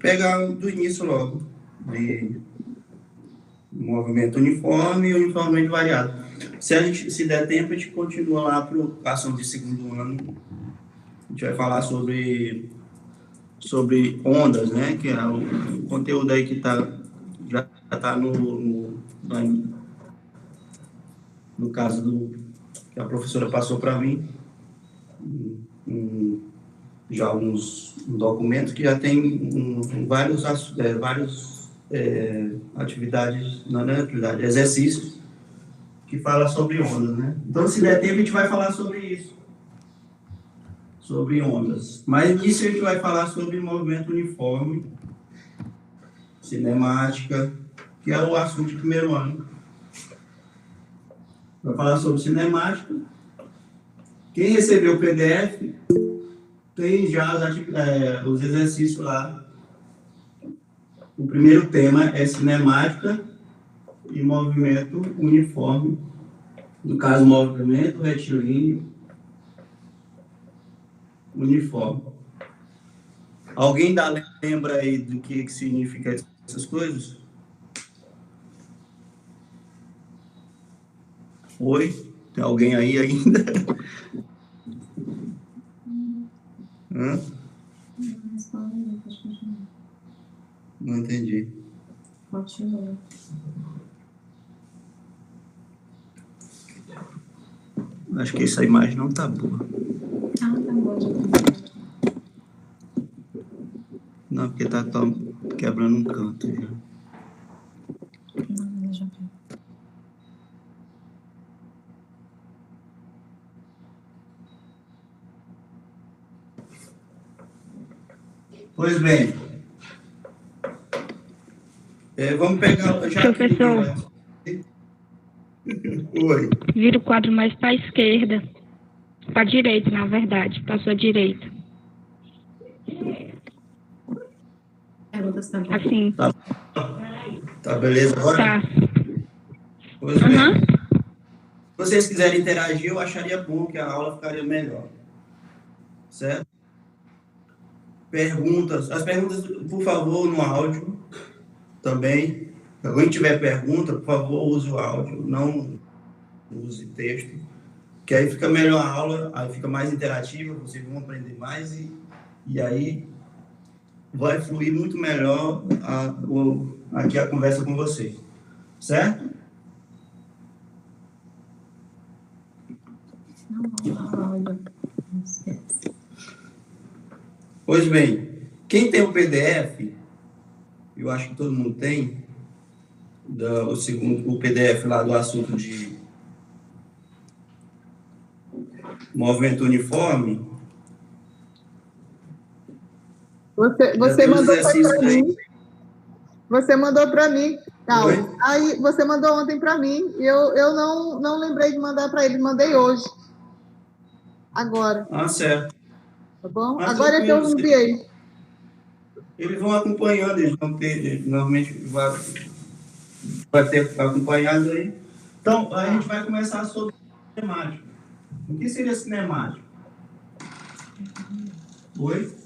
pegar do início logo, de movimento uniforme e uniformemente variado. Se der tempo, a gente continua lá para a ação de segundo ano. A gente vai falar sobre ondas, né? Que é o conteúdo aí que já está no caso que a professora passou para mim, já alguns documentos que já tem vários atividades, não é atividade, exercícios que fala sobre ondas, né? Então, se der tempo, a gente vai falar sobre isso, sobre ondas. Mas nisso a gente vai falar sobre movimento uniforme, cinemática, que é o assunto de primeiro ano. Vai falar sobre cinemática. Quem recebeu o PDF tem já os exercícios lá. O primeiro tema é cinemática e movimento uniforme. No caso, movimento retilíneo uniforme. Alguém lembra aí do que significa essas coisas? Oi? Tem alguém aí ainda? Não entendi. Continua. Acho que essa imagem não tá boa. Tá boa. Não, porque tá quebrando um canto já. Não, já vi. Pois bem. Vamos pegar... Professor. Oi. Vira o quadro mais para a esquerda. Para a direita, na verdade. Para a sua direita. Assim. Tá beleza agora? Tá. Pois bem. Se vocês quiserem interagir, eu acharia bom que a aula ficaria melhor. Certo? Perguntas. As perguntas, por favor, no áudio também. Se alguém tiver pergunta, por favor, use o áudio. Não use texto. Que aí fica melhor a aula, aí fica mais interativa, vocês vão aprender mais e aí vai fluir muito melhor aqui a conversa com vocês. Certo? Pois bem, quem tem o PDF, eu acho que todo mundo tem, o PDF lá do assunto de movimento uniforme. Você mandou para mim. Você mandou para mim, Carlos. Aí você mandou ontem para mim e eu não lembrei de mandar para ele. Mandei hoje. Agora. Ah, certo. Tá bom? Mas agora é que eu enviei. Eles vão acompanhando, eles vão ter, normalmente vai ter acompanhado aí. Então, a gente vai começar sobre cinemática. O que seria cinemática? Oi?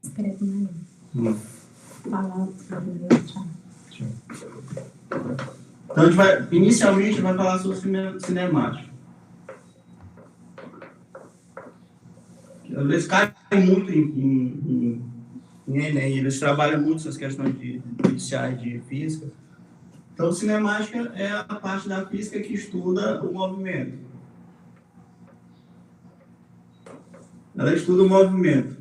Escreve mais. Fala tchau. Então, a gente inicialmente, vai falar sobre cinemática. Às vezes cai muito em Enem, eles trabalham muito essas questões iniciais de física. Então, cinemática é a parte da física que estuda o movimento. Ela estuda o movimento.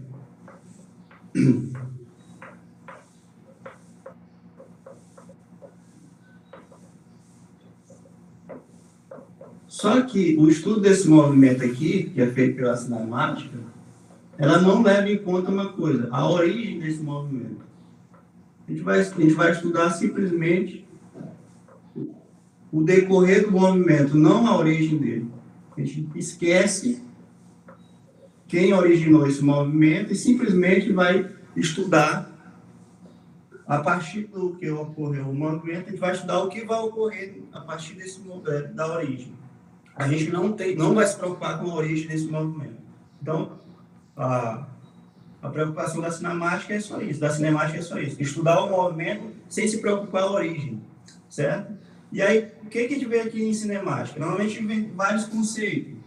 Só que o estudo desse movimento aqui, que é feito pela cinemática, ela não leva em conta uma coisa, a origem desse movimento. A gente vai estudar simplesmente o decorrer do movimento, não a origem dele. A gente esquece quem originou esse movimento e simplesmente vai estudar a partir do que ocorreu o movimento, a gente vai estudar o que vai ocorrer a partir da origem. a gente não vai se preocupar com a origem desse movimento. Então, a preocupação da cinemática é só isso, estudar o movimento sem se preocupar com a origem, certo? E aí, o que a gente vê aqui em cinemática? Normalmente a gente vê vários conceitos.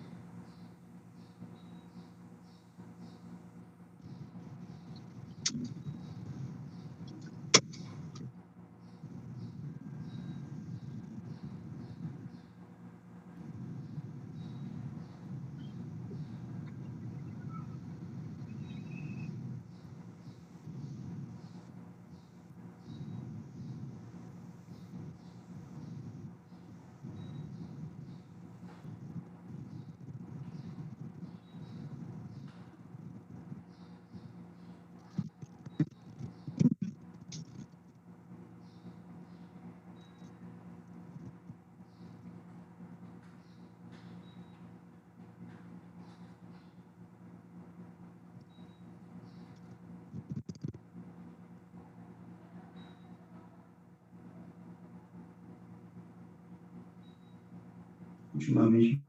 Ultimamente,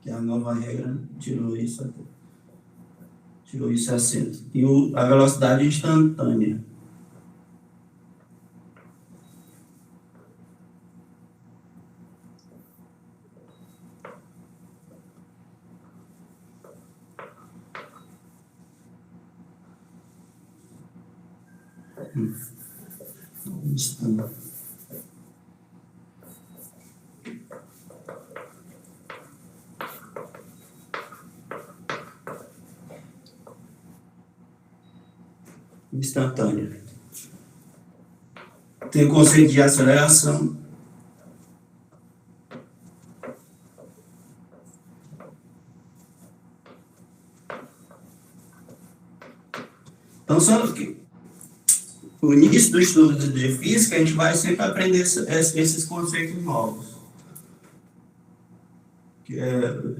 que a nova regra tirou isso a centro. E a velocidade instantânea. Instantânea. Tem o conceito de aceleração. Então, só que no início do estudo de física, a gente vai sempre aprender esses conceitos novos.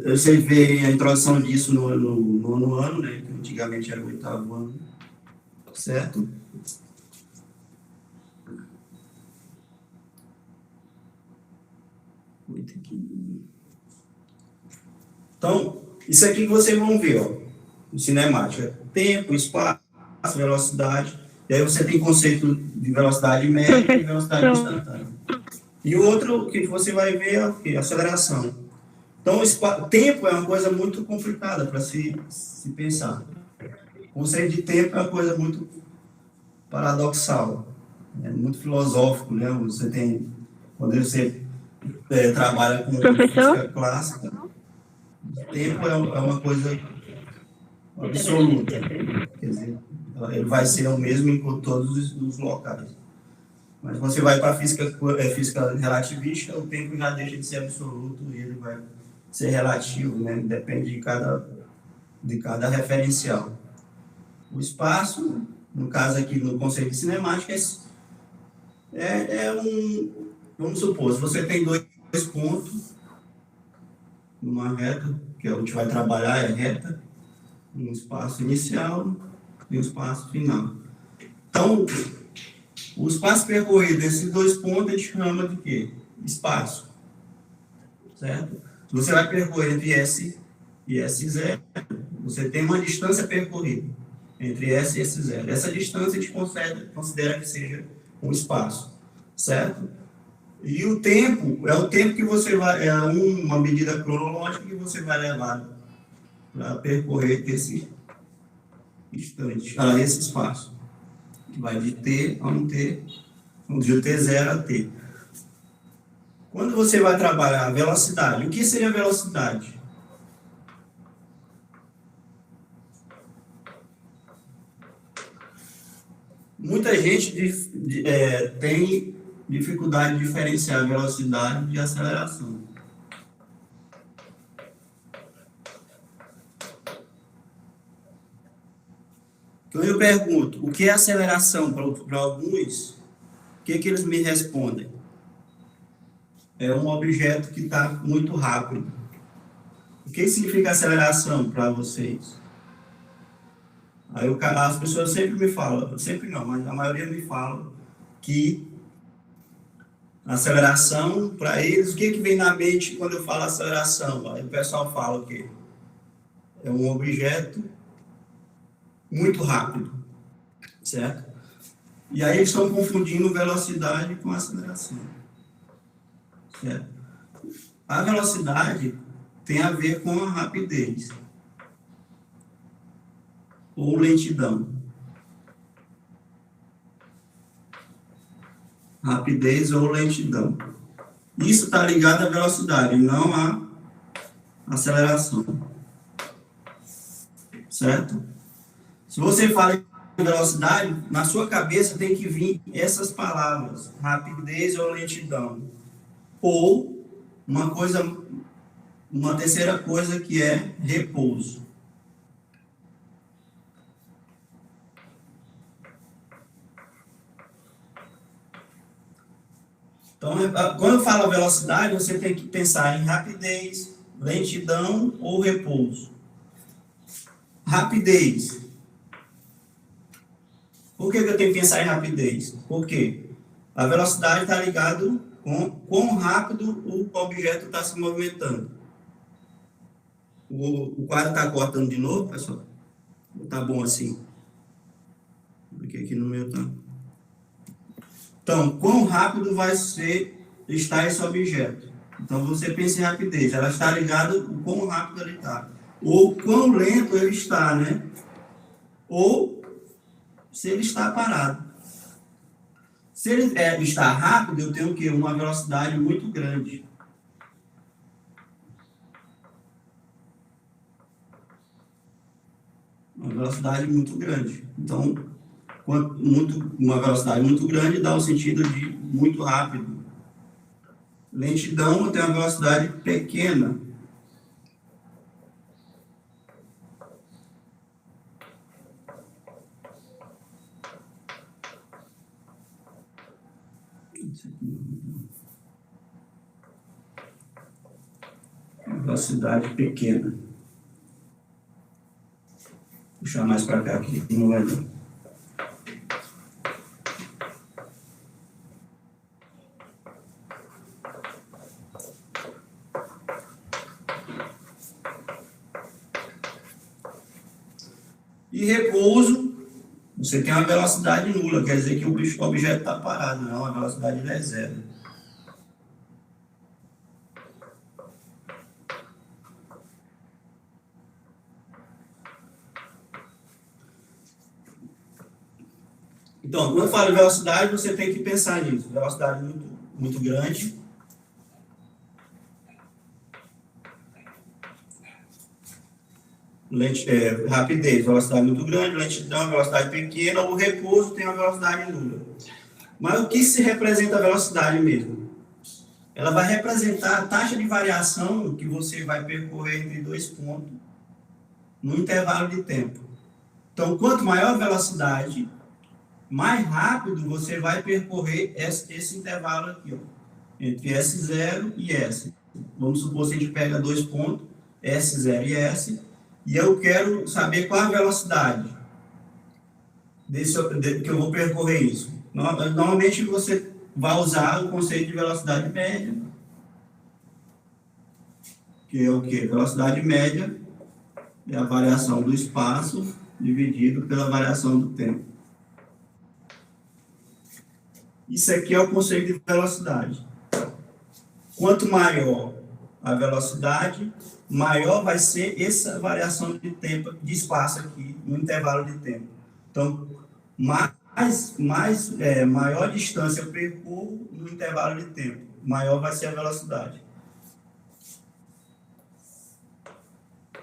Você vê a introdução disso no nono ano, né, que antigamente era o 8º ano, certo? Então, isso aqui que vocês vão ver, ó, no cinemática: tempo, espaço, velocidade, e aí você tem conceito de velocidade média e velocidade instantânea. E o outro que você vai ver é o quê? Aceleração. Então, o tempo é uma coisa muito complicada para se pensar. O conceito de tempo é uma coisa muito paradoxal, é muito filosófico, né? Você tem, quando você trabalha com física clássica, o tempo é uma coisa absoluta, quer dizer, ele vai ser o mesmo em todos os locais. Mas você vai para a física relativista, o tempo já deixa de ser absoluto e ele vai ser relativo, né? Depende de cada referencial. O espaço, no caso aqui no conceito de cinemática, vamos supor, se você tem dois pontos numa reta, que a gente vai trabalhar é reta, um espaço inicial e um espaço final. Então, o espaço percorrido desses dois pontos a gente chama de quê? Espaço. Certo? Se você vai percorrer entre S e S0, você tem uma distância percorrida entre S e S0. Essa distância a gente considera que seja um espaço. Certo? E o tempo é o tempo que você vai, é uma medida cronológica que você vai levar para percorrer esse instante, esse espaço. Vai de T a um T, de T0 a T. Quando você vai trabalhar a velocidade, o que seria velocidade? Muita gente tem dificuldade de diferenciar velocidade de aceleração. Então eu pergunto, o que é aceleração para alguns? O que eles me respondem? É um objeto que está muito rápido. O que significa aceleração para vocês? Aí as pessoas sempre me falam, sempre não, mas a maioria me fala que Aceleração, para eles, o que vem na mente quando eu falo aceleração? Aí o pessoal fala o quê? É um objeto muito rápido, certo? E aí eles estão confundindo velocidade com aceleração, certo? A velocidade tem a ver com a rapidez ou lentidão. Rapidez ou lentidão. Isso está ligado à velocidade, não à aceleração. Certo? Se você fala em velocidade, na sua cabeça tem que vir essas palavras, rapidez ou lentidão. Ou uma terceira coisa que é repouso. Então, quando eu falo velocidade, você tem que pensar em rapidez, lentidão ou repouso. Rapidez. Por que eu tenho que pensar em rapidez? Porque a velocidade está ligada com quão rápido o objeto está se movimentando. O quadro está cortando de novo, pessoal? Tá bom assim? Porque aqui no meu tá. Então, quão rápido vai estar esse objeto? Então, você pensa em rapidez. Ela está ligada com quão rápido ele está. Ou quão lento ele está, né? Ou se ele está parado. Se ele está rápido, eu tenho o quê? Uma velocidade muito grande. Uma velocidade muito grande. Então, uma velocidade muito grande dá o sentido de muito rápido. Lentidão tem uma velocidade pequena. Velocidade pequena. Vou puxar mais para cá aqui, não vai dar. E repouso, você tem uma velocidade nula, quer dizer que o objeto está parado, não, a velocidade é zero. Então, quando eu falo de velocidade, você tem que pensar nisso. Velocidade muito, muito grande. Rapidez, velocidade muito grande, lentidão, velocidade pequena, o repouso tem uma velocidade nula. Mas o que se representa a velocidade mesmo? Ela vai representar a taxa de variação que você vai percorrer entre dois pontos no intervalo de tempo. Então, quanto maior a velocidade, mais rápido você vai percorrer esse intervalo aqui, ó, entre S0 e S. Vamos supor que a gente pega dois pontos, S0 e S, e eu quero saber qual a velocidade que eu vou percorrer isso. Normalmente você vai usar o conceito de velocidade média, que é o quê? Velocidade média é a variação do espaço dividido pela variação do tempo. Isso aqui é o conceito de velocidade. Quanto maior a velocidade, maior vai ser essa variação de tempo, de espaço aqui, no intervalo de tempo. Então, maior distância eu percorro no intervalo de tempo, maior vai ser a velocidade.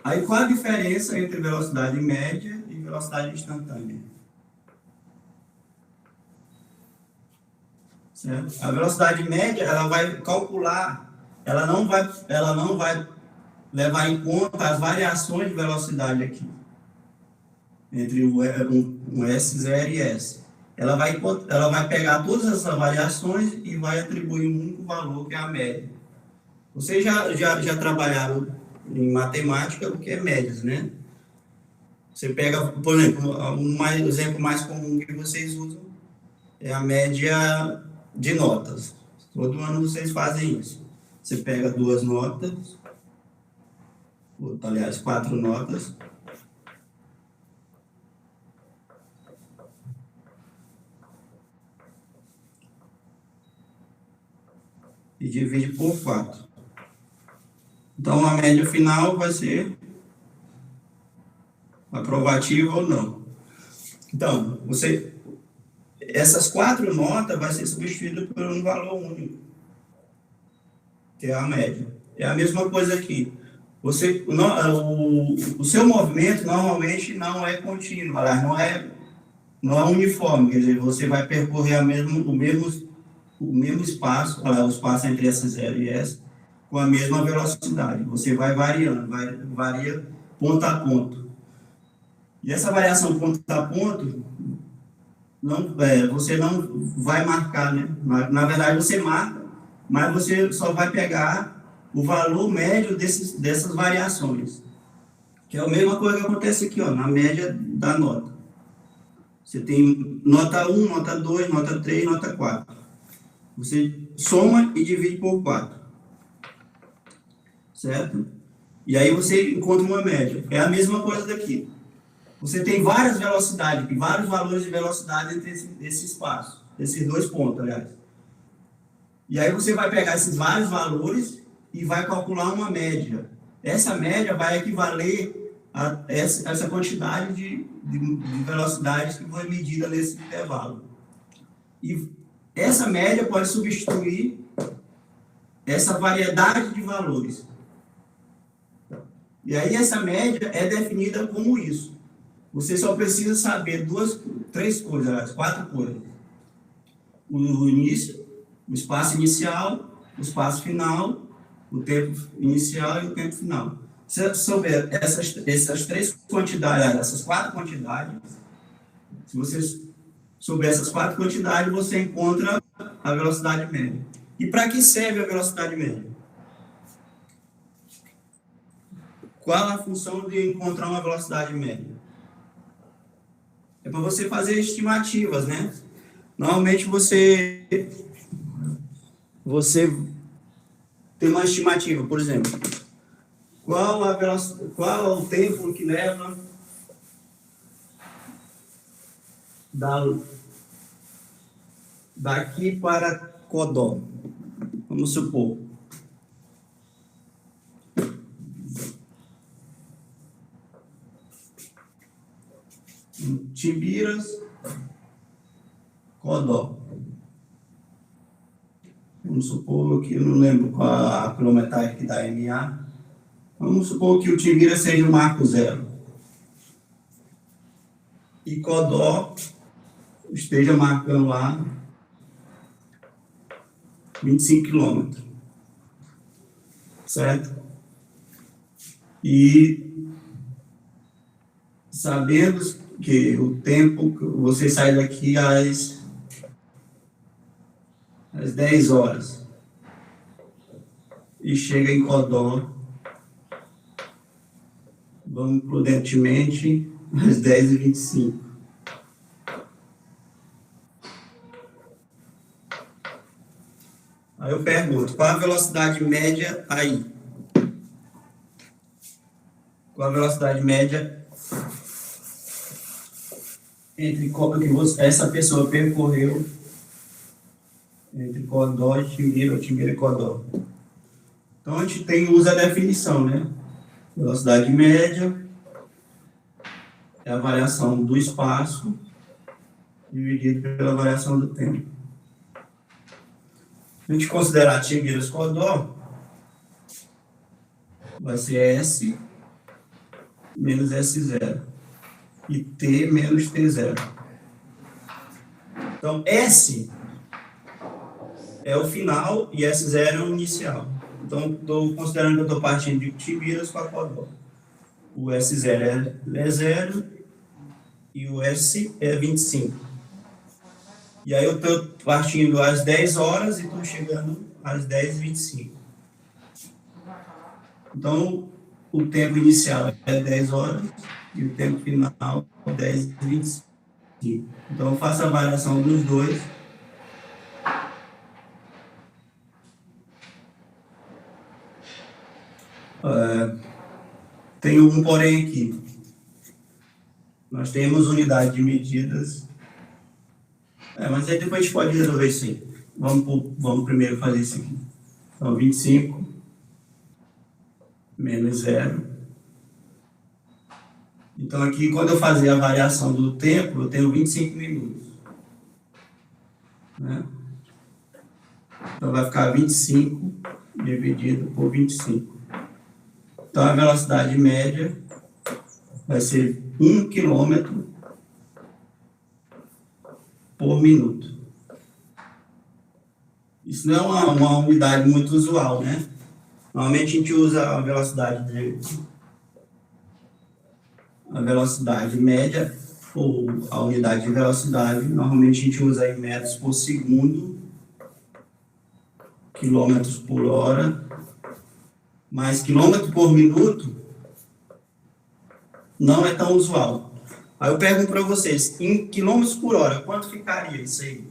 Aí, qual a diferença entre velocidade média e velocidade instantânea? Certo? A velocidade média, ela vai calcular, ela não vai levar em conta as variações de velocidade aqui, entre um S0 e S. Ela vai pegar todas essas variações e vai atribuir um único valor, que é a média. Vocês já trabalharam em matemática, o que é médias, né? Você pega, por exemplo, o exemplo mais comum que vocês usam é a média de notas. Todo ano vocês fazem isso. Você pega 2 notas, aliás, 4 notas, e divide por 4. Então, a média final vai ser aprovativa ou não. Então, essas 4 notas vai ser substituídas por um valor único, que é a média. É a mesma coisa aqui. O seu movimento normalmente não é contínuo, não é uniforme, quer dizer, você vai percorrer o mesmo espaço, o espaço entre essa 0 e essa, com a mesma velocidade. Você vai variando, varia ponto a ponto. E essa variação ponto a ponto, você não vai marcar, né? Na verdade, você marca, mas você só vai pegar o valor médio dessas variações. Que é a mesma coisa que acontece aqui, ó, na média da nota. Você tem nota 1, nota 2, nota 3, nota 4. Você soma e divide por 4. Certo? E aí você encontra uma média. É a mesma coisa daqui. Você tem várias velocidades, vários valores de velocidade entre esse espaço, esses 2 pontos, aliás. E aí você vai pegar esses vários valores e vai calcular uma média. Essa média vai equivaler a essa quantidade de velocidades que foi medida nesse intervalo. E essa média pode substituir essa variedade de valores. E aí essa média é definida como isso. Você só precisa saber 4 coisas. O início, o espaço inicial, o espaço final, o tempo inicial e o tempo final. Se você souber essas 3 quantidades, essas 4 quantidades, se você souber essas 4 quantidades, você encontra a velocidade média. E para que serve a velocidade média? Qual a função de encontrar uma velocidade média? É para você fazer estimativas, né? Normalmente você tem uma estimativa, por exemplo, qual é o tempo que leva daqui para Codó? Vamos supor. Timbiras, Codó. Vamos supor que eu não lembro qual a quilometragem que dá MA. Vamos supor que o Timbira seja o marco 0. E Codó esteja marcando lá 25 quilômetros. Certo? E sabendo que o tempo que você sai daqui às 10 horas e chega em Codó, vamos prudentemente, às 10h25. Aí eu pergunto, qual a velocidade média aí? Qual a velocidade média entre que essa pessoa percorreu entre Codó e Timbira, ou Timbira e Codó? Então, a gente usa a definição, né? Velocidade média é a variação do espaço dividido pela variação do tempo. Se a gente considerar Timbira e Codó, vai ser S menos S0 e T menos T0. Então, S é o final e S0 é o inicial. Então, estou considerando que eu estou partindo de Timbiras para Codó. O S0 é 0 e o S é 25. E aí eu estou partindo às 10 horas e estou chegando às 10h25. Então, o tempo inicial é 10 horas e o tempo final é 10h25. Então, eu faço a variação dos dois Tem um porém aqui. Nós temos unidade de medidas. Mas aí depois a gente pode resolver isso aí. Vamos primeiro fazer isso aqui. Então, 25 menos 0. Então, aqui, quando eu fazer a variação do tempo, eu tenho 25 minutos. Né? Então, vai ficar 25 dividido por 25. Então, a velocidade média vai ser 1 km por minuto. Isso não é uma unidade muito usual, né? Normalmente a gente usa a velocidade média, ou a unidade de velocidade, normalmente a gente usa em metros por segundo, quilômetros por hora, mas quilômetro por minuto não é tão usual. Aí eu pergunto para vocês, em quilômetros por hora, quanto ficaria isso aí?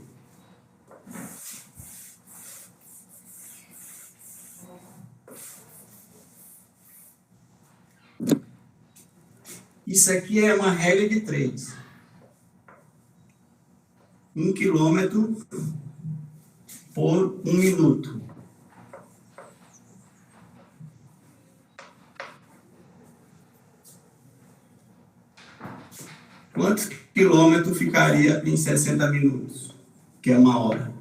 Isso aqui é uma regra de 3. 1 quilômetro por 1 minuto. Quantos quilômetros ficaria em 60 minutos? Que é 1 hora.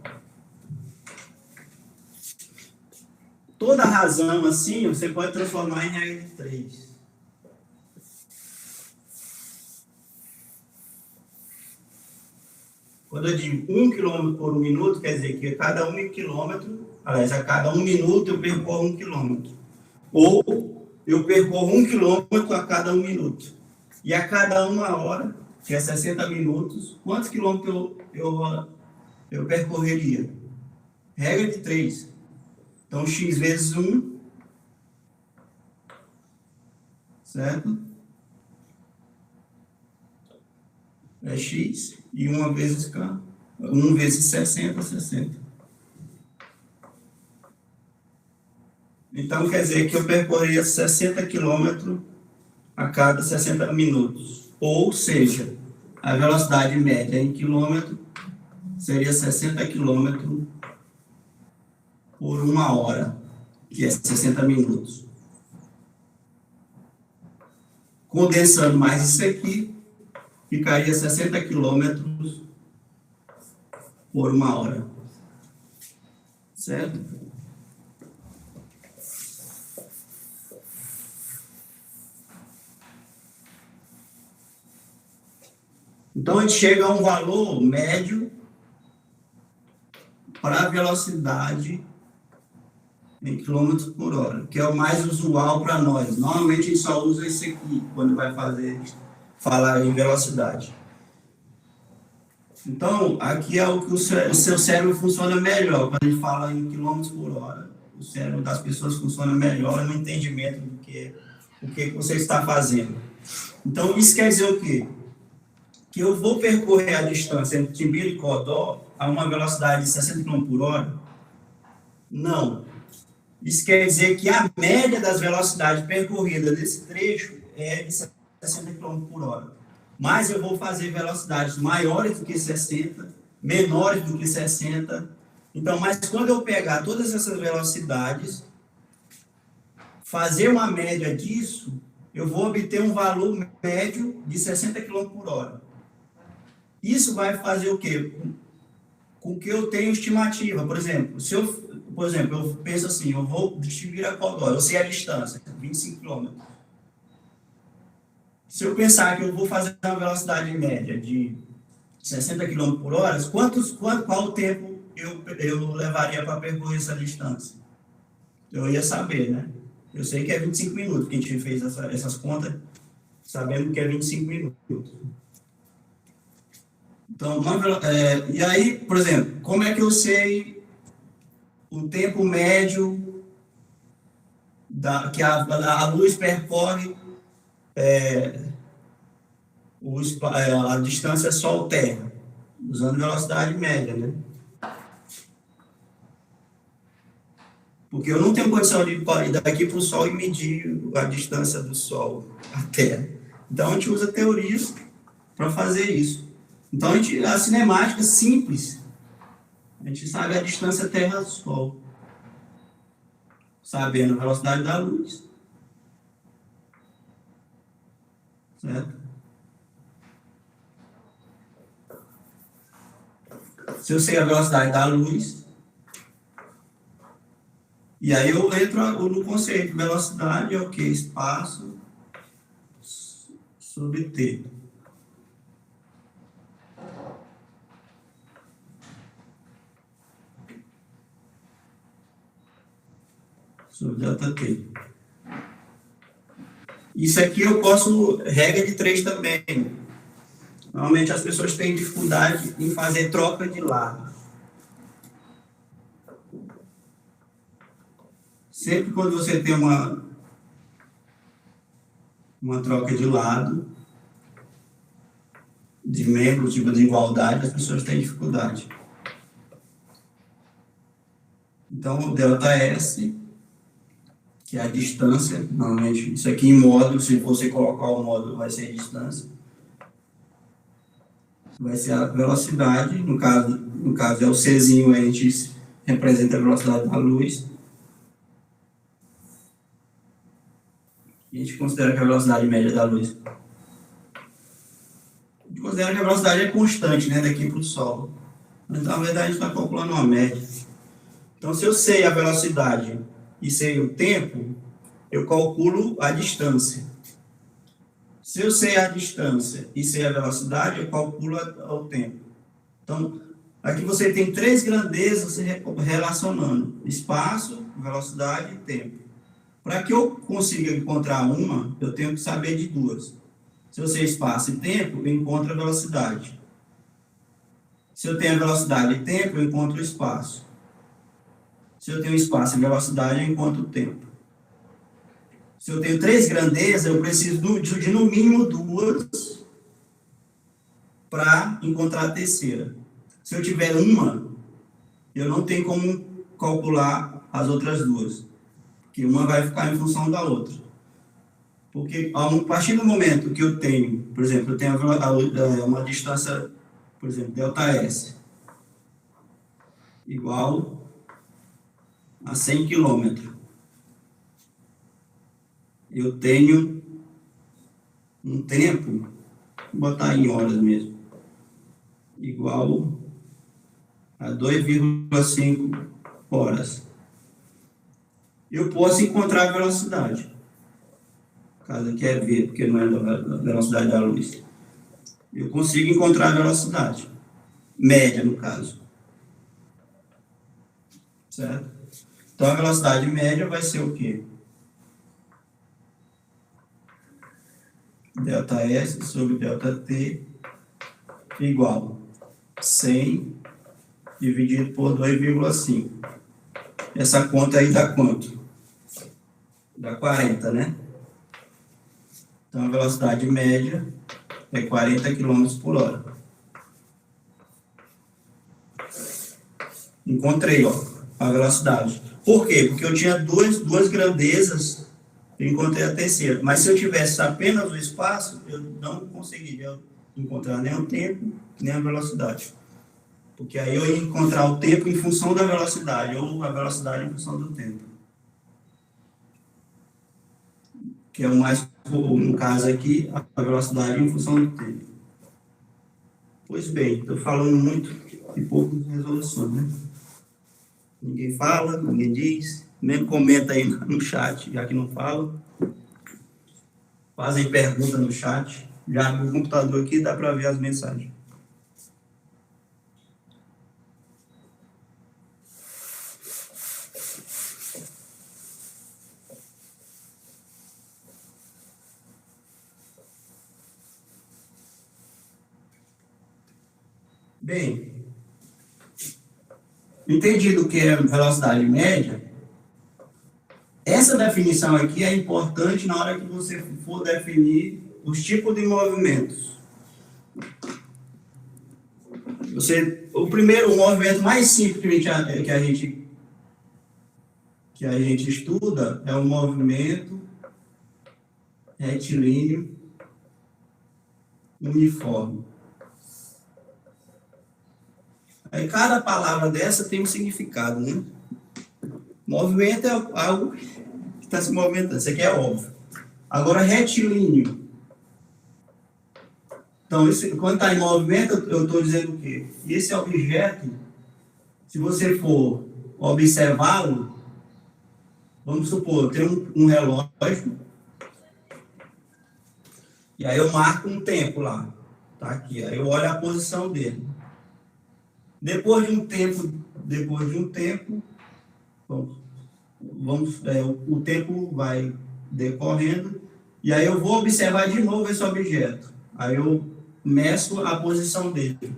Toda razão assim, você pode transformar em regra de 3. Quando eu digo 1 km por 1 minuto, quer dizer que a cada 1 km, aliás, a cada 1 minuto eu percorro 1 km. Ou eu percorro 1 km a cada 1 minuto. E a cada 1 hora, que é 60 minutos, quantos quilômetros eu percorreria? Regra de 3. Então, x vezes 1, certo? É x. E 1 vezes K. 1 vezes 60, 60. Então, quer dizer que eu percorreria 60 km a cada 60 minutos. Ou seja, a velocidade média em quilômetro seria 60 km por 1 hora, que é 60 minutos. Condensando mais isso aqui, ficaria 60 km por 1 hora. Certo? Então, a gente chega a um valor médio para a velocidade em quilômetros por hora, que é o mais usual para nós. Normalmente, a gente só usa isso aqui, quando vai falar em velocidade. Então, aqui é o que o seu cérebro funciona melhor. Quando a gente fala em quilômetros por hora, o cérebro das pessoas funciona melhor no entendimento do que o que você está fazendo. Então, isso quer dizer o quê? Que eu vou percorrer a distância entre Timbira e Codó a uma velocidade de 60 km por hora? Não. Isso quer dizer que a média das velocidades percorridas nesse trecho é de 60 km por hora. Mas eu vou fazer velocidades maiores do que 60, menores do que 60. Então, mas quando eu pegar todas essas velocidades, fazer uma média disso, eu vou obter um valor médio de 60 km por hora. Isso vai fazer o quê? Com que eu tenha estimativa. Por exemplo, eu penso assim, eu vou distribuir a Codó, eu sei a distância, 25 km. Se eu pensar que eu vou fazer uma velocidade média de 60 km por hora, qual o tempo eu levaria para percorrer essa distância? Eu ia saber, né? Eu sei que é 25 minutos, porque a gente fez essas contas, sabendo que é 25 minutos. Então, e aí, por exemplo, como é que eu sei o tempo médio que a luz percorre a distância Sol-Terra, usando velocidade média, né? Porque eu não tenho condição de ir daqui para o Sol e medir a distância do Sol à Terra. Então, a gente usa teorias para fazer isso. Então, a cinemática é simples. A gente sabe a distância Terra-Sol. Sabendo a velocidade da luz. Certo? Se eu sei a velocidade da luz, e aí eu entro no conceito. Velocidade é o quê? Espaço sobre T. Sobre ΔT. Isso aqui eu posso, regra de 3 também. Normalmente as pessoas têm dificuldade em fazer troca de lado. Sempre quando você tem uma troca de lado, de membros, tipo de igualdade, as pessoas têm dificuldade. Então, o ΔS, que é a distância, normalmente, isso aqui em módulo, se você colocar o módulo, vai ser a distância. Vai ser a velocidade, no caso é o Czinho, a gente representa a velocidade da luz. E a gente considera que a velocidade média da luz. A gente considera que a velocidade é constante, né, daqui para o Sol. Mas, na verdade, a gente está calculando uma média. Então, se eu sei a velocidade e sei o tempo, eu calculo a distância. Se eu sei a distância e sei a velocidade, eu calculo o tempo. Então, aqui você tem 3 grandezas relacionando: espaço, velocidade e tempo. Para que eu consiga encontrar uma, eu tenho que saber de 2. Se eu sei espaço e tempo, eu encontro a velocidade. Se eu tenho a velocidade e tempo, eu encontro o espaço. Se eu tenho espaço e velocidade, eu encontro o tempo. Se eu tenho 3 grandezas, eu preciso de no mínimo 2 para encontrar a terceira. Se eu tiver uma, eu não tenho como calcular as outras 2. Porque uma vai ficar em função da outra. Porque a partir do momento que eu tenho, por exemplo, eu tenho uma distância, por exemplo, ΔS, igual a 100 km. Eu tenho um tempo, vou botar em horas mesmo, igual a 2,5 horas. Eu posso encontrar a velocidade. Caso quer ver, porque não é da velocidade da luz. Eu consigo encontrar a velocidade. Média, no caso. Certo? Então, a velocidade média vai ser o quê? ΔS sobre ΔT igual 100 dividido por 2,5. Essa conta aí dá quanto? Dá 40, né? Então, a velocidade média é 40 km por hora. Encontrei, ó, a velocidade. Por quê? Porque eu tinha duas grandezas, eu encontrei a terceira. Mas se eu tivesse apenas o espaço, eu não conseguiria encontrar nem o tempo, nem a velocidade. Porque aí eu ia encontrar o tempo em função da velocidade, ou a velocidade em função do tempo. Que é o mais, no caso aqui, a velocidade em função do tempo. Pois bem, estou falando muito e pouco de resolução, né? Ninguém fala, ninguém diz, nem comenta aí no chat, já que não fala. Fazem pergunta no chat. Já no computador aqui dá para ver as mensagens. Bem, entendido o que é velocidade média, essa definição aqui é importante na hora que você for definir os tipos de movimentos. O movimento mais simples que a gente que a gente estuda é o movimento retilíneo uniforme. Aí cada palavra dessa tem um significado, né? Movimento é algo que está se movimentando, isso aqui é óbvio. Agora, retilíneo. Então, quando está em movimento, eu estou dizendo o quê? Esse objeto, se você for observá-lo, vamos supor, tem um relógio, e aí eu marco um tempo lá, tá aqui, aí eu olho a posição dele. Depois de um tempo, o tempo vai decorrendo, e aí eu vou observar de novo esse objeto. Aí eu meço a posição dele.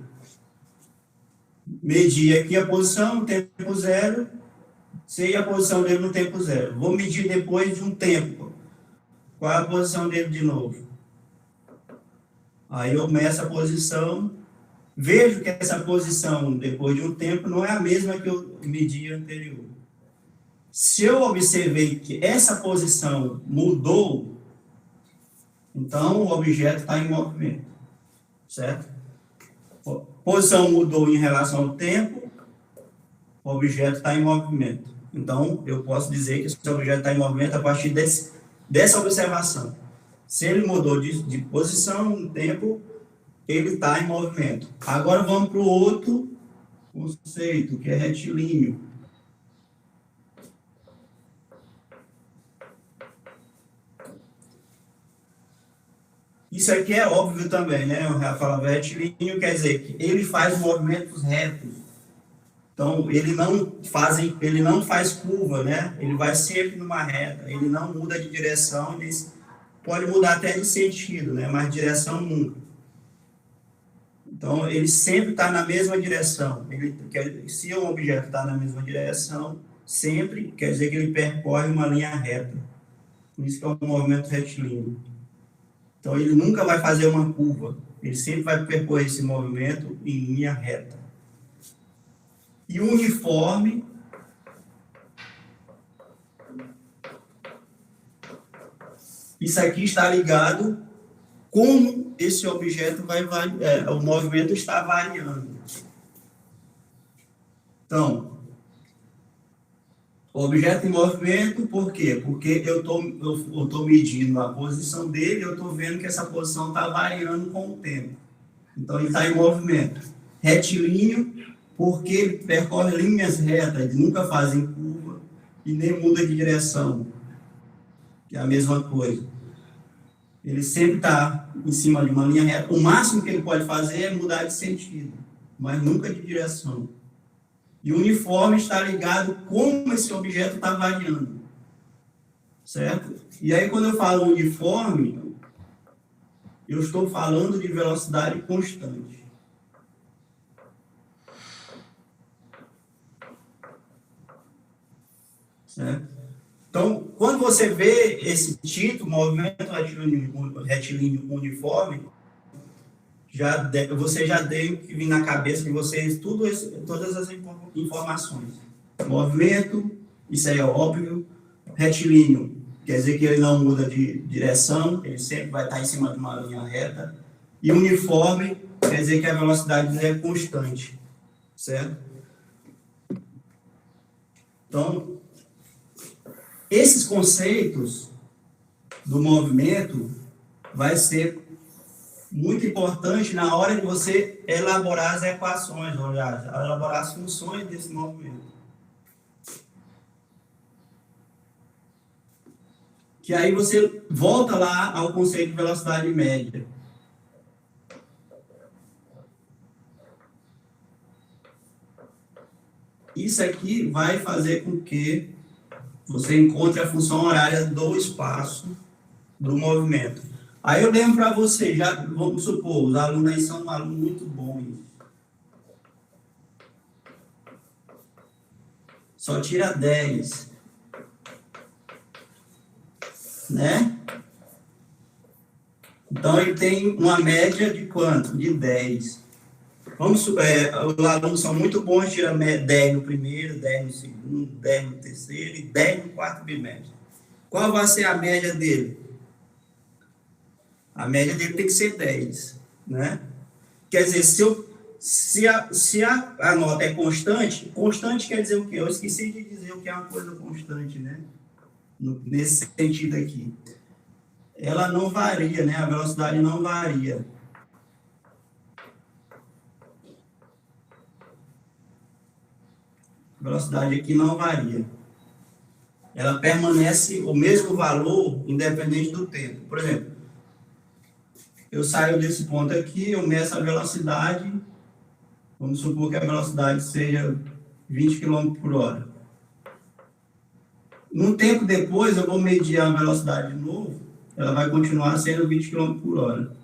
Medi aqui a posição no tempo zero, sei a posição dele no tempo zero. Vou medir depois de um tempo. Qual é a posição dele de novo? Aí eu meço a posição, vejo que essa posição, depois de um tempo, não é a mesma que eu medi anterior. Se eu observei que essa posição mudou, então o objeto está em movimento, certo? A posição mudou em relação ao tempo, o objeto está em movimento. Então, eu posso dizer que esse objeto está em movimento a partir dessa observação. Se ele mudou de posição no tempo, ele está em movimento. Agora vamos para o outro conceito, que é retilíneo. Isso aqui é óbvio também, né? Eu já falava retilíneo, quer dizer que ele faz movimentos retos. Então, ele não faz curva, né? Ele vai sempre numa reta, ele não muda de direção, ele pode mudar até de sentido, né? Mas direção nunca. Então, ele sempre está na mesma direção. Se um objeto está na mesma direção, sempre quer dizer que ele percorre uma linha reta. Por isso que é um movimento retilíneo. Então, ele nunca vai fazer uma curva. Ele sempre vai percorrer esse movimento em linha reta. E o uniforme, isso aqui está ligado como esse objeto o movimento está variando. Então, o objeto em movimento, por quê? Porque eu tô medindo a posição dele, eu estou vendo que essa posição está variando com o tempo. Então, ele está em movimento. Retilíneo, porque ele percorre linhas retas, ele nunca faz em curva e nem muda de direção, que é a mesma coisa. Ele sempre está em cima de uma linha reta. O máximo que ele pode fazer é mudar de sentido, mas nunca de direção. E o uniforme está ligado como esse objeto está variando, certo? E aí, quando eu falo uniforme, eu estou falando de velocidade constante. Certo? Então, quando você vê esse título, movimento retilíneo uniforme, você já tem que vir na cabeça de vocês todas as informações. Movimento, isso aí é óbvio. Retilíneo, quer dizer que ele não muda de direção, ele sempre vai estar em cima de uma linha reta. E uniforme, quer dizer que a velocidade dele é constante, certo? Então, esses conceitos do movimento vai ser muito importante na hora de você elaborar as equações, elaborar as funções desse movimento. Que aí você volta lá ao conceito de velocidade média. Isso aqui vai fazer com que você encontre a função horária do espaço do movimento. Aí eu lembro para você, vamos supor, os alunos aí são alunos muito bons. Só tira 10. Né? Então, ele tem uma média de quanto? De 10. os alunos são muito bons, tiram 10 no primeiro, 10 no segundo, 10 no terceiro e 10 no quarto bimestre. Qual vai ser a média dele? A média dele tem que ser 10, né? Quer dizer, se a nota é constante, constante quer dizer o quê? Eu esqueci de dizer o que é uma coisa constante, né? Nesse sentido aqui. Ela não varia, né? A velocidade não varia. A velocidade aqui não varia. Ela permanece o mesmo valor, independente do tempo. Por exemplo, eu saio desse ponto aqui, eu meço a velocidade, vamos supor que a velocidade seja 20 km por hora. Num tempo depois, eu vou medir a velocidade de novo, ela vai continuar sendo 20 km por hora.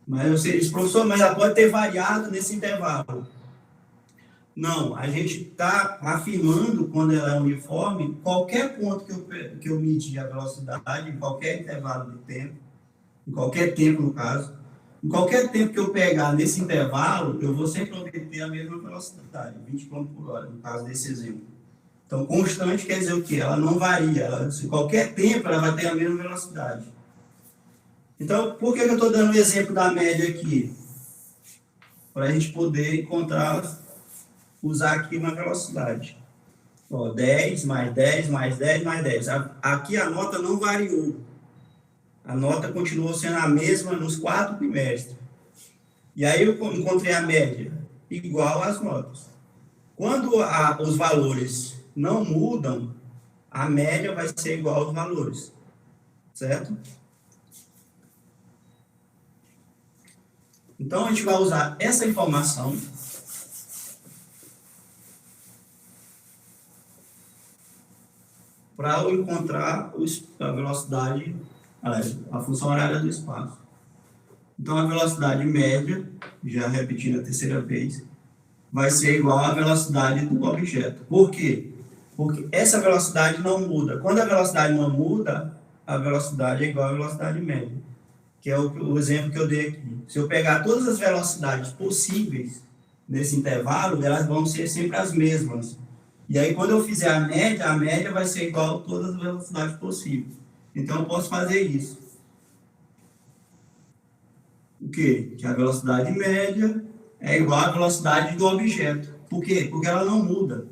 Mas eu sei, professor, mas ela pode ter variado nesse intervalo. Não, a gente está afirmando, quando ela é uniforme, qualquer ponto que eu medir a velocidade, em qualquer intervalo de tempo, em qualquer tempo, no caso, em qualquer tempo que eu pegar nesse intervalo, eu vou sempre obter a mesma velocidade, 20 km por hora, no caso desse exemplo. Então, constante quer dizer o quê? Ela não varia. Se qualquer tempo, ela vai ter a mesma velocidade. Então, por que eu estou dando o exemplo da média aqui? Para a gente poder encontrar, usar aqui uma velocidade. Ó, 10, mais 10, mais 10, mais 10. Aqui a nota não variou. A nota continuou sendo a mesma nos 4 bimestres. E aí eu encontrei a média igual às notas. Quando os valores não mudam, a média vai ser igual aos valores. Certo? Então, a gente vai usar essa informação para eu encontrar a velocidade, a função horária do espaço. Então, a velocidade média, já repetindo a terceira vez, vai ser igual à velocidade do objeto. Por quê? Porque essa velocidade não muda. Quando a velocidade não muda, a velocidade é igual à velocidade média, que é o exemplo que eu dei aqui. Se eu pegar todas as velocidades possíveis nesse intervalo, elas vão ser sempre as mesmas. E aí, quando eu fizer a média vai ser igual a todas as velocidades possíveis. Então, eu posso fazer isso. O quê? Que a velocidade média é igual à velocidade do objeto. Por quê? Porque ela não muda.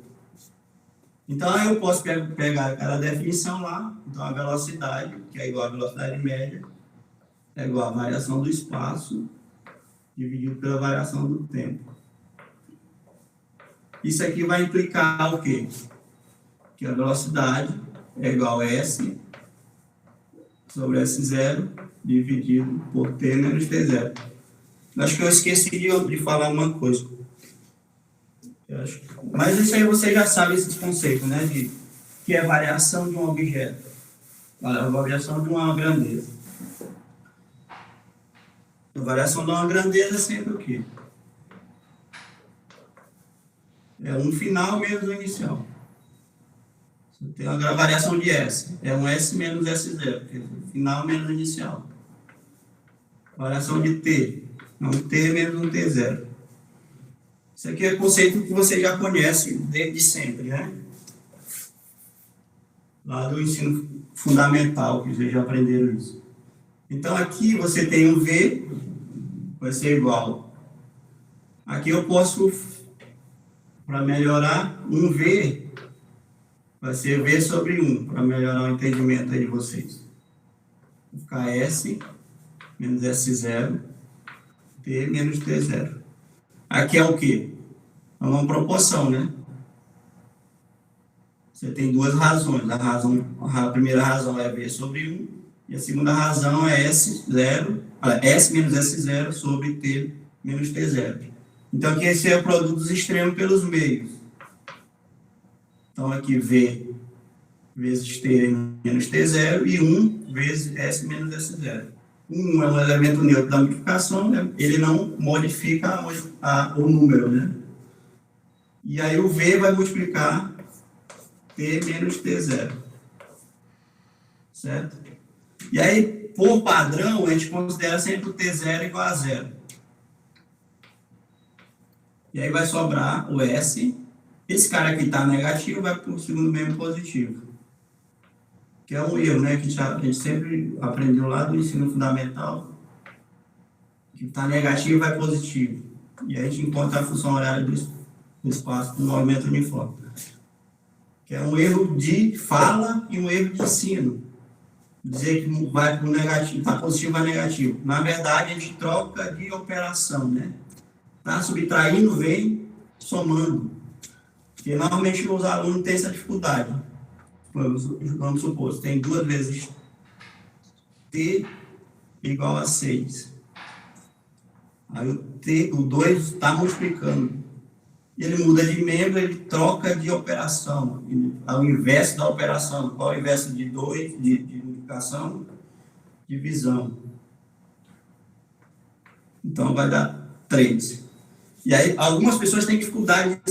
Então, eu posso pegar aquela definição lá. Então, a velocidade, que é igual à velocidade média, é igual à variação do espaço dividido pela variação do tempo. Isso aqui vai implicar o quê? Que a velocidade é igual a S sobre S0 dividido por T menos T0. Acho que eu esqueci de falar uma coisa. Mas isso aí você já sabe esses conceitos, né? Que é variação de um objeto. A variação de uma grandeza. A variação de uma grandeza é sempre o quê? É um final menos um inicial. Você tem a variação de S. É um S menos S0, que é um final menos inicial. Variação de T. É um T menos um T0. Isso aqui é conceito que você já conhece desde sempre, né? Lá do ensino fundamental, que vocês já aprenderam isso. Então, aqui você tem um V, vai ser igual. Aqui eu posso, para melhorar, um V, vai ser V sobre 1, para melhorar o entendimento aí de vocês. Vai ficar S menos S0, T menos T0. Aqui é o quê? É uma proporção, né? Você tem duas razões. A primeira razão é V sobre 1, e a segunda razão é S menos S0 sobre T menos T0. Então, aqui esse é o produto dos extremos pelos meios. Então, aqui V vezes T menos T0 e 1 vezes S menos S0. 1 é um elemento neutro da multiplicação, né? Ele não modifica o número, né? E aí o V vai multiplicar T menos T0. Certo? E aí, por padrão, a gente considera sempre o T0 igual a 0. E aí vai sobrar o S. Esse cara aqui está negativo, vai para o segundo membro positivo. Que é um erro, né? Que a gente sempre aprendeu lá do ensino fundamental. Que está negativo vai positivo. E aí a gente encontra a função horária do espaço com movimento uniforme. Que é um erro de fala e um erro de ensino. Dizer que vai para o negativo, está positivo, vai negativo. Na verdade, a gente troca de operação, né? Está subtraindo, vem somando. Porque normalmente os alunos têm essa dificuldade. Vamos supor, você tem 2 vezes T igual a 6. Aí o 2 está multiplicando. Ele muda de membro, ele troca de operação. Ao inverso da operação. Qual é o inverso de 2, de multiplicação? Divisão. Então, vai dar 3. E aí, algumas pessoas têm dificuldade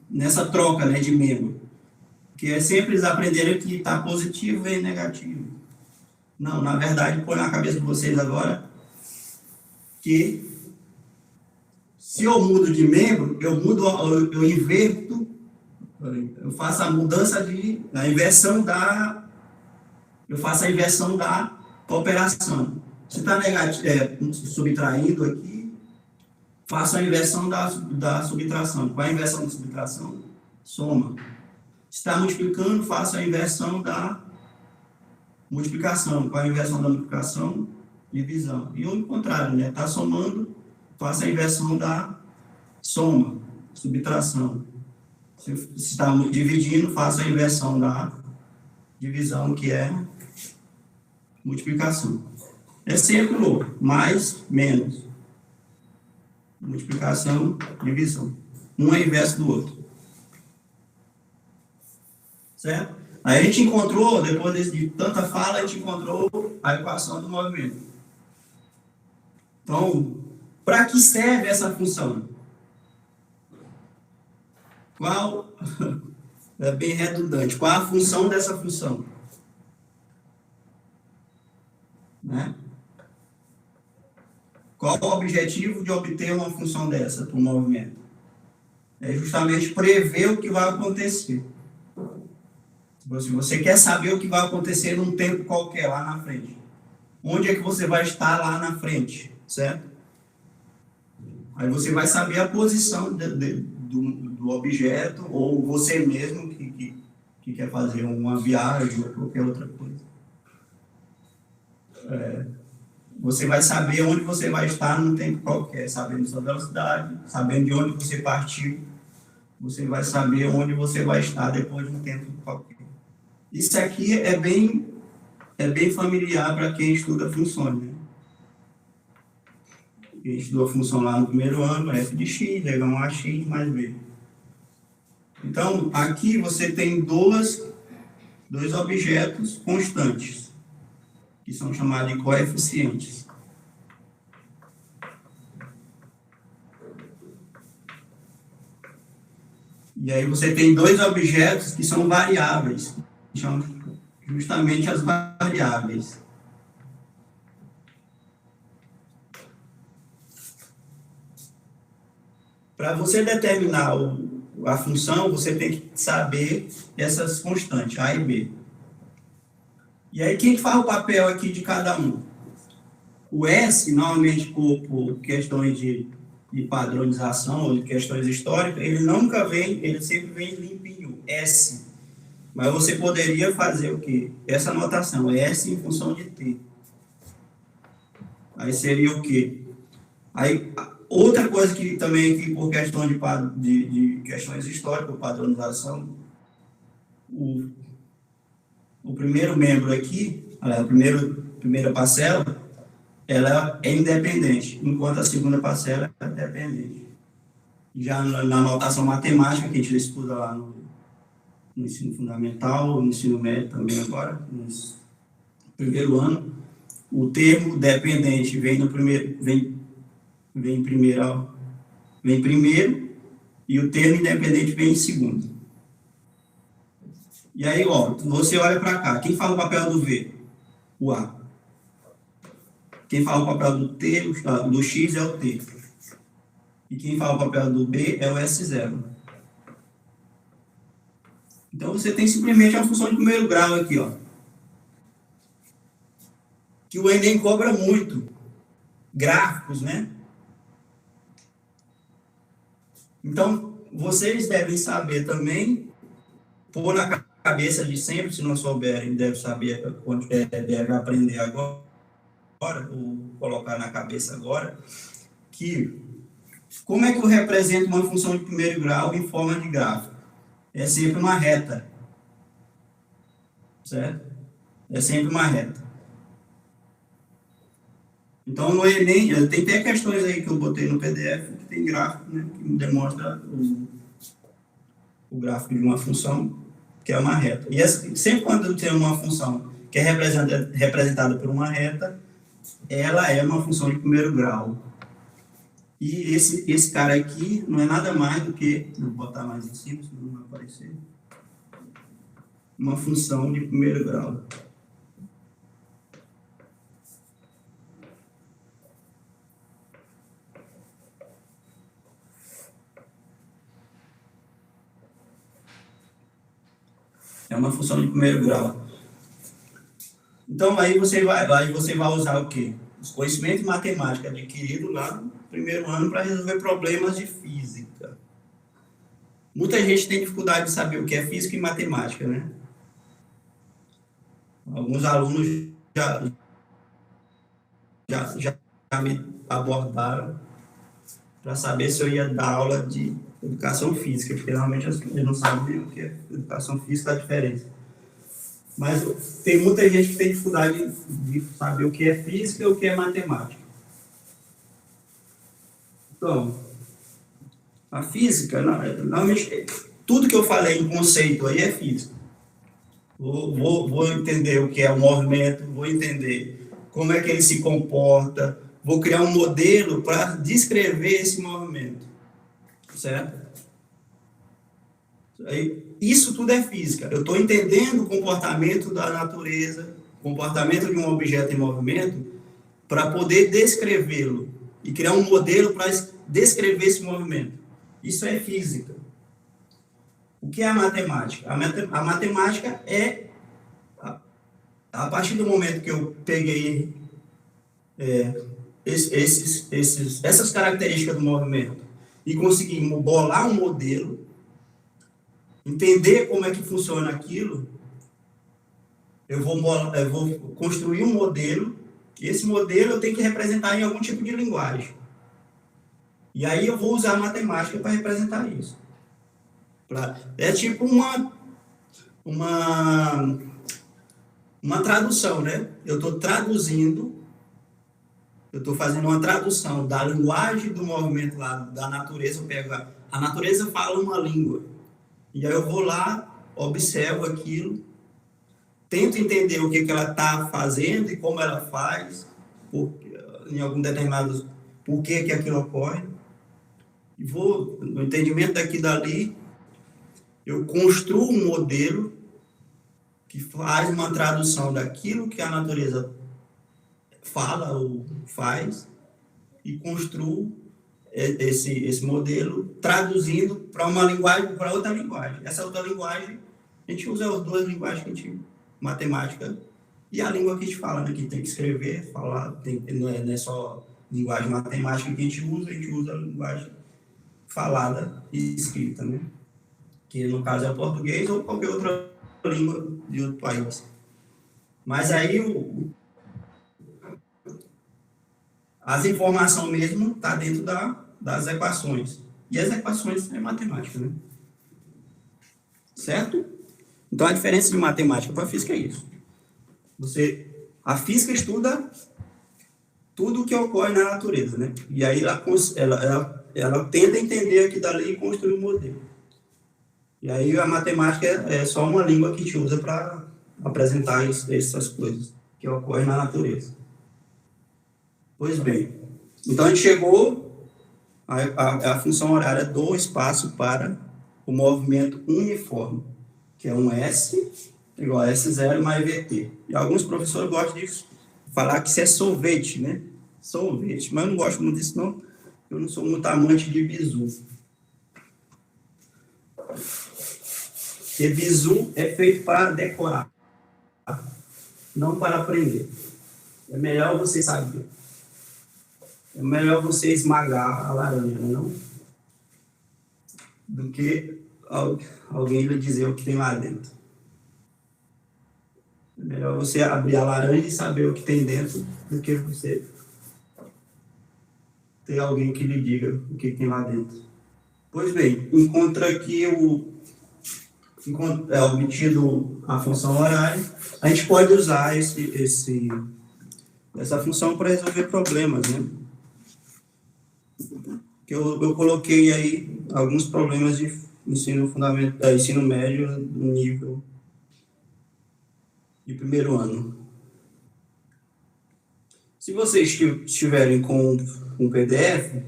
nessa troca, né, de membro. Que é sempre eles aprenderem que está positivo e negativo. Não, na verdade, põe na cabeça de vocês agora que se eu mudo de membro, eu inverto, eu faço a mudança eu faço a inversão da operação. Se está subtraindo aqui, faço a inversão da subtração. Qual é a inversão da subtração? Soma. Se está multiplicando, faço a inversão da multiplicação. Qual é a inversão da multiplicação? Divisão. E o contrário, né? Está somando, faço a inversão da soma, subtração. Se está dividindo, faço a inversão da divisão, que é multiplicação. É sempre o mais, menos. Multiplicação, divisão. Um é inverso do outro. Certo? Aí a gente encontrou, depois de tanta fala, a gente encontrou a equação do movimento. Então, para que serve essa função? Qual, é bem redundante, qual a função dessa função? Né? Qual o objetivo de obter uma função dessa para o movimento? É justamente prever o que vai acontecer. Se você quer saber o que vai acontecer num tempo qualquer lá na frente, onde é que você vai estar lá na frente, certo? Aí você vai saber a posição do objeto, ou você mesmo que quer fazer uma viagem ou qualquer outra coisa. Você vai saber onde você vai estar num tempo qualquer, sabendo sua velocidade, sabendo de onde você partiu, você vai saber onde você vai estar depois de um tempo qualquer. Isso aqui é bem familiar para quem estuda funções, né? Quem estudou a função lá no primeiro ano, f de x, igual a x mais b. Então, aqui você tem dois objetos constantes, que são chamados de coeficientes. E aí você tem 2 objetos que são variáveis, que são justamente as variáveis. Para você determinar a função, você tem que saber essas constantes, A e B. E aí, quem faz o papel aqui de cada um? O S, normalmente por questões de padronização ou de questões históricas, ele sempre vem limpinho, S. Mas você poderia fazer o quê? Essa anotação, S em função de T. Aí seria o quê? Aí, outra coisa que também, que por questão de questões históricas, padronização, o primeiro membro aqui, a primeira parcela, ela é independente, enquanto a segunda parcela é dependente. Já na notação matemática, que a gente estuda lá no ensino fundamental, no ensino médio também agora, no primeiro ano, o termo dependente vem primeiro, e o termo independente vem em segundo. E aí, você olha para cá, quem fala o papel do V? O A. Quem fala o papel do T, do X é o T. E quem faz o papel do B é o S0. Então, você tem simplesmente uma função de primeiro grau aqui, ó. Que o Enem cobra muito. Gráficos, né? Então, vocês devem saber também, pôr na cabeça de sempre, se não souberem, deve saber, deve aprender agora, ou colocar na cabeça agora, que como é que eu represento uma função de primeiro grau em forma de gráfico? É sempre uma reta. Certo? É sempre uma reta. Então, no Enem, tem até questões aí que eu botei no PDF, que tem gráfico, né, que demonstra o gráfico de uma função, que é uma reta. E sempre quando eu tenho uma função que é representada por uma reta, ela é uma função de primeiro grau. E esse cara aqui não é nada mais do que, vou botar mais em cima, senão não vai aparecer, uma função de primeiro grau. É uma função de primeiro grau. Então, aí você vai usar o quê? Os conhecimentos matemáticos adquiridos lá no primeiro ano para resolver problemas de física. Muita gente tem dificuldade de saber o que é física e matemática, né? Alguns alunos já me abordaram para saber se eu ia dar aula de educação física, porque realmente eu não sabia o que é educação física, a diferença. Mas tem muita gente que tem dificuldade de saber o que é física e o que é matemática. Então, a física, normalmente, tudo que eu falei em conceito aí é física. Vou entender o que é o movimento, vou entender como é que ele se comporta, vou criar um modelo para descrever esse movimento. Certo? Isso tudo é física. Eu estou entendendo o comportamento da natureza, o comportamento de um objeto em movimento, para poder descrevê-lo e criar um modelo para descrever esse movimento. Isso é física. O que é a matemática? A matemática é, a partir do momento que eu peguei essas características do movimento e consegui bolar um modelo, entender como é que funciona aquilo, eu vou construir um modelo, e esse modelo eu tenho que representar em algum tipo de linguagem. E aí eu vou usar a matemática para representar isso. É tipo uma tradução, né? Eu estou traduzindo, eu estou fazendo uma tradução da linguagem do movimento lá, da natureza. Eu pego a natureza fala uma língua. E aí eu vou lá, observo aquilo, tento entender o que ela está fazendo e como ela faz, em algum determinado por que aquilo ocorre. E vou, no entendimento daqui e dali, eu construo um modelo que faz uma tradução daquilo que a natureza fala ou faz e construo esse modelo traduzindo para uma linguagem, para outra linguagem. Essa outra linguagem, a gente usa as duas linguagens que a gente, matemática e a língua que a gente fala, né? Que tem que escrever, falar, não é só linguagem matemática que a gente usa a linguagem falada e escrita, né? Que no caso é o português ou qualquer outra língua de outro país. Mas aí as informações mesmo estão dentro das equações. E as equações é matemática, né? Certo? Então a diferença de matemática para a física é isso. A física estuda tudo o que ocorre na natureza, né? E aí ela tenta entender aqui dali e construir um modelo. E aí a matemática é só uma língua que a gente usa para apresentar essas coisas que ocorrem na natureza. Pois bem, então a gente chegou à função horária do espaço para o movimento uniforme, que é um S igual a S0 mais VT. E alguns professores gostam de falar que isso é solvente, né? Solvente, mas eu não gosto muito disso, não. eu não sou muito amante de bizu. Porque bizu é feito para decorar, não para aprender. É melhor você saber. É melhor você esmagar a laranja, não? Do que alguém lhe dizer o que tem lá dentro. É melhor você abrir a laranja e saber o que tem dentro do que você ter alguém que lhe diga o que tem lá dentro. Pois bem, encontra aqui obtido a função horária, a gente pode usar essa função para resolver problemas, né? Que eu coloquei aí alguns problemas de ensino fundamental, ensino médio no nível de primeiro ano. Se vocês estiverem com um PDF,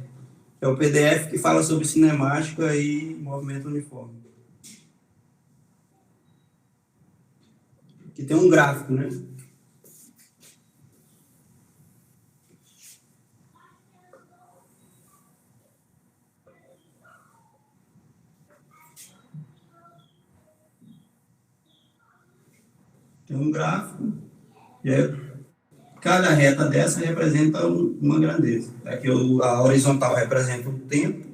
é o PDF que fala sobre cinemática e movimento uniforme. Que tem um gráfico, né? Tem um gráfico, e cada reta dessa representa uma grandeza. Aqui a horizontal representa o tempo,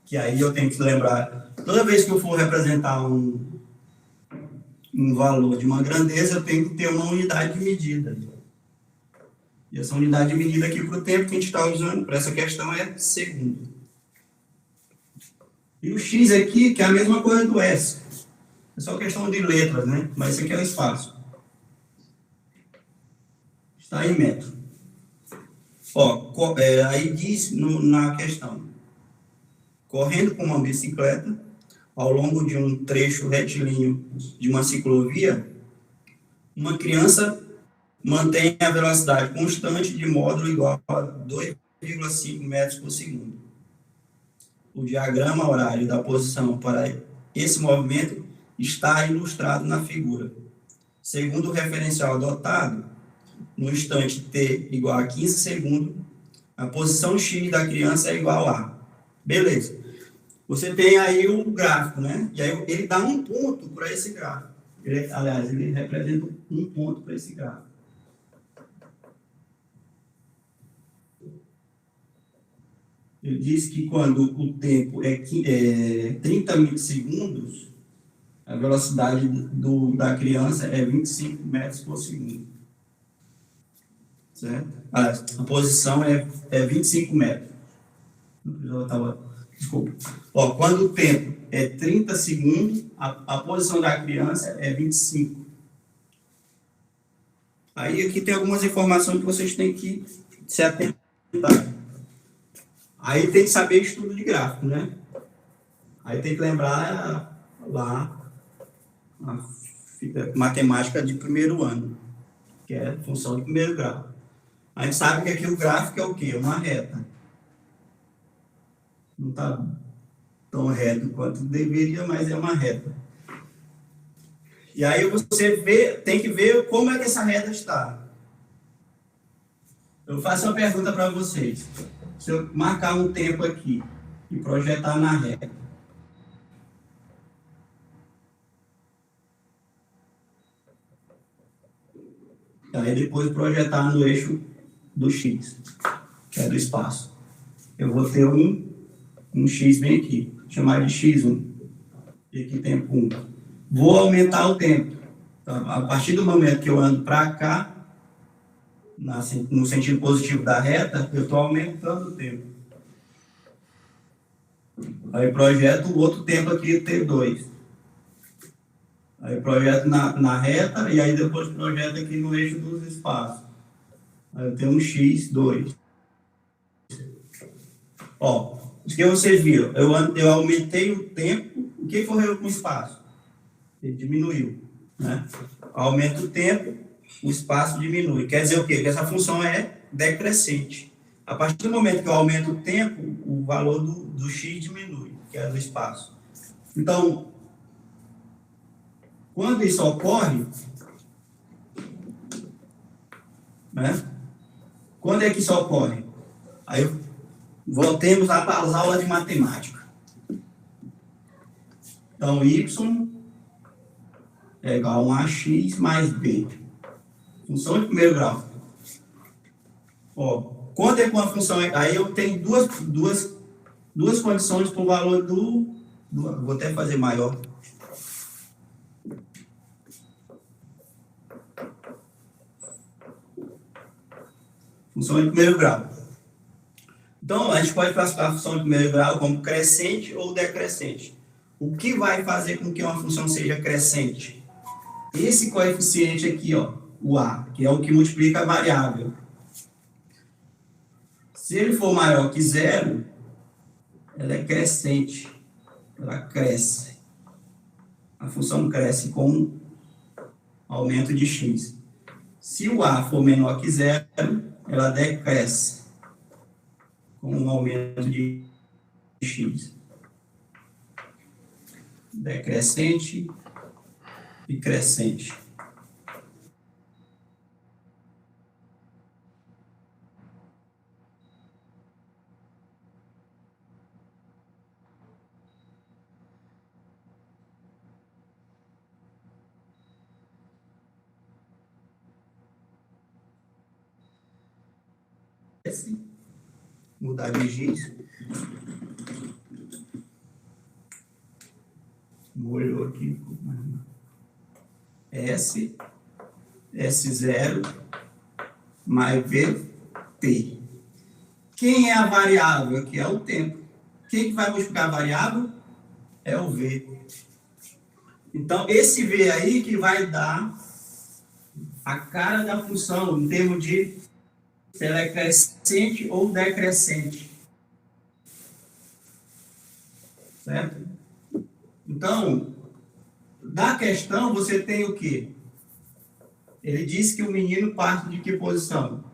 que aí eu tenho que lembrar, toda vez que eu for representar um valor de uma grandeza, eu tenho que ter uma unidade de medida. E essa unidade de medida aqui para o tempo que a gente está usando para essa questão é segundo. E o x aqui, que é a mesma coisa do s. É só questão de letras, né? Mas isso aqui é o espaço. Está em metro. Ó, aí diz na questão. Correndo com uma bicicleta, ao longo de um trecho retilíneo de uma ciclovia, uma criança mantém a velocidade constante de módulo igual a 2,5 metros por segundo. O diagrama horário da posição para esse movimento está ilustrado na figura. Segundo o referencial adotado, no instante t igual a 15 segundos, a posição x da criança é igual a... Beleza. Você tem aí o gráfico, né? E aí ele dá um ponto para esse gráfico. Ele representa um ponto para esse gráfico. Ele diz que quando o tempo é 30 milissegundos, a velocidade da criança é 25 metros por segundo. Certo? A posição é 25 metros. Desculpa. Ó, quando o tempo é 30 segundos, a posição da criança é 25. Aí aqui tem algumas informações que vocês têm que se atentar. Aí tem que saber estudo de gráfico, né? Aí tem que lembrar lá a matemática de primeiro ano, que é função de primeiro grau. A gente sabe que aqui o gráfico é o quê? Uma reta. Não está tão reto quanto deveria, mas é uma reta. E aí você tem que ver como é que essa reta está. Eu faço uma pergunta para vocês. Se eu marcar um tempo aqui e projetar na reta, aí depois projetar no eixo do x, que é do espaço, eu vou ter um x bem aqui, vou chamar de x1, e aqui tempo 1. Vou aumentar o tempo. Então, a partir do momento que eu ando para cá, no sentido positivo da reta, eu estou aumentando o tempo. Aí projeto o outro tempo aqui, T2. Aí projeto na reta, e aí depois projeto aqui no eixo dos espaços. Aí eu tenho um x2. Ó, o que vocês viram? Eu aumentei o tempo, o que ocorreu com o espaço? Ele diminuiu, né? Aumento o tempo, o espaço diminui. Quer dizer o quê? Que essa função é decrescente. A partir do momento que eu aumento o tempo, o valor do x diminui, que é do espaço. Então, quando isso ocorre, né? Quando é que isso ocorre? Aí Voltemos às aulas de matemática. Então, y é igual a 1ax mais b. Função de primeiro grau. Ó, quanto é com a função? Aí eu tenho duas condições para o valor do... Vou até fazer maior. Função de primeiro grau. Então, a gente pode classificar a função de primeiro grau como crescente ou decrescente. O que vai fazer com que uma função seja crescente? Esse coeficiente aqui, ó, o a, que é o que multiplica a variável. Se ele for maior que zero, ela é crescente. Ela cresce. A função cresce com aumento de x. Se o a for menor que zero, ela decresce com um aumento de x. Decrescente e crescente. Mudar de giz. Molhou aqui. S0 mais VT. Quem é a variável aqui? É o tempo. Quem que vai multiplicar a variável? É o V. Então, esse V aí que vai dar a cara da função, em termos de se ela é crescente ou decrescente. Certo? Então, da questão, você tem o quê? Ele disse que o menino parte de que posição?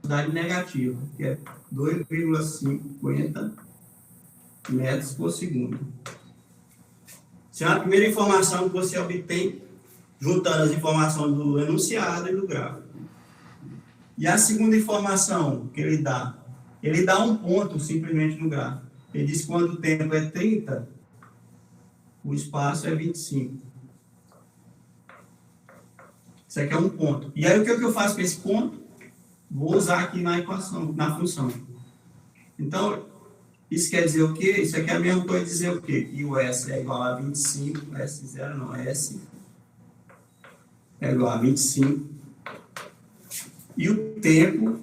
Velocidade negativa, que é 2,50 metros por segundo. Essa é a primeira informação que você obtém juntando as informações do enunciado e do gráfico. E a segunda informação que ele dá um ponto simplesmente no gráfico. Ele diz que quando o tempo é 30, o espaço é 25. Isso aqui é um ponto. E aí o que eu faço com esse ponto? Vou usar aqui na equação, na função. Então, isso quer dizer o quê? Isso aqui é a mesma coisa dizer o quê? Que o S é igual a 25, S0 não, S é igual a 25. E o tempo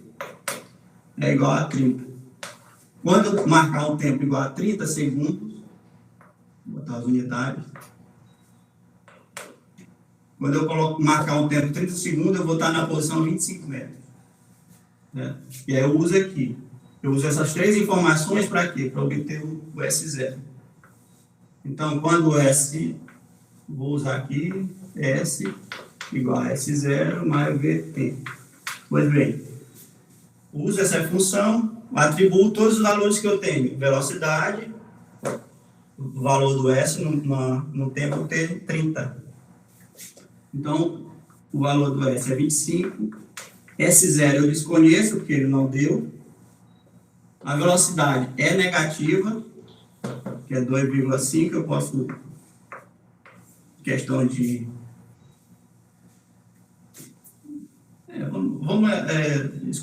é igual a 30. Quando eu marcar um tempo igual a 30 segundos, vou botar as unidades. Quando eu marcar um tempo de 30 segundos, eu vou estar na posição 25 metros. Né? E aí eu uso aqui. Eu uso essas três informações para quê? Para obter o S0. Então, quando o S, vou usar aqui, S igual a S0 mais VT. Pois bem, uso essa função, atribuo todos os valores que eu tenho. Velocidade, o valor do S no tempo ter 30. Então, o valor do S é 25. S0 eu desconheço, porque ele não deu. A velocidade é negativa, que é 2,5, eu posso, questão de... vamos